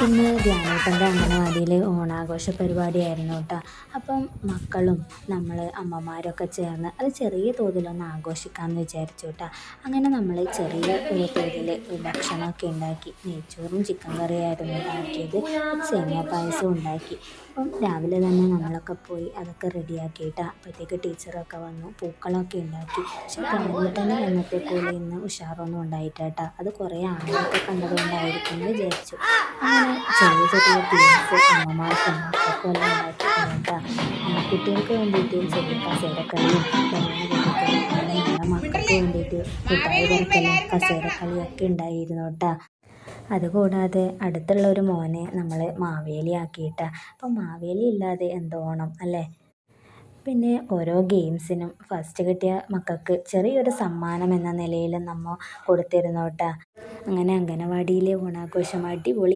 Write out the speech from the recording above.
ഇന്ന് ധ്യാനേട്ടൻ്റെ അംഗനവാടിയിൽ ഓണാഘോഷ പരിപാടിയായിരുന്നു കേട്ടോ. അപ്പം മക്കളും നമ്മൾ അമ്മമാരൊക്കെ ചേർന്ന് അത് ചെറിയ തോതിലൊന്ന് ആഘോഷിക്കാമെന്ന് വിചാരിച്ചു കേട്ടോ. അങ്ങനെ നമ്മൾ ചെറിയ ഒരു തോതിൽ ഭക്ഷണമൊക്കെ ഉണ്ടാക്കി. നെയ്ച്ചോറും ചിക്കൻ കറിയായിരുന്നു ഉണ്ടാക്കിയത്. സേമിയ പായസവും ഉണ്ടാക്കി. അപ്പം രാവിലെ തന്നെ നമ്മളൊക്കെ പോയി അതൊക്കെ റെഡിയാക്കിയിട്ടാണ്. അപ്പോഴത്തേക്ക് ടീച്ചറൊക്കെ വന്നു, പൂക്കളമൊക്കെ ഉണ്ടാക്കി. പക്ഷെ ധ്യാനേട്ടന് എന്നത്തെ പോലെ ഇന്ന് ഉഷാറൊന്നും ഉണ്ടായിട്ടാ. അത് കുറേ ആളുകളൊക്കെ കണ്ടതുകൊണ്ടായിരിക്കും എന്ന് വിചാരിച്ചു. അങ്ങനെ ചെറിയ ചെറിയ ഗെയിംസ് അമ്മമാർക്കും മക്കൾക്കും എല്ലാം ഉണ്ടാക്കിയിട്ടുണ്ട്. കുട്ടികൾക്ക് വേണ്ടിയിട്ട് ചെറിയ കസേരക്കളിയും ബലൂൺ പൊട്ടിക്കലും അങ്ങനെ നമ്മുടെ മക്കൾക്ക് വേണ്ടിയിട്ട് മിഠായി പെറുക്കലും കസേരക്കളിയൊക്കെ ഉണ്ടായിരുന്നു കേട്ടോ. അതുകൂടാതെ അടുത്തുള്ള ഒരു മോനെ നമ്മൾ മാവേലി ആക്കിയിട്ടാ. അപ്പം മാവേലി ഇല്ലാതെ എന്തോ ഓണം അല്ലേ. പിന്നെ ഓരോ ഗെയിംസിനും ഫസ്റ്റ് കിട്ടിയ മക്കൾക്ക് ചെറിയൊരു സമ്മാനം എന്ന നിലയിൽ നമ്മൾ കൊടുത്തിരുന്നു കേട്ടോ. അങ്ങനെ അംഗനവാടിയിലെ ഓണാഘോഷം അടിപൊളി.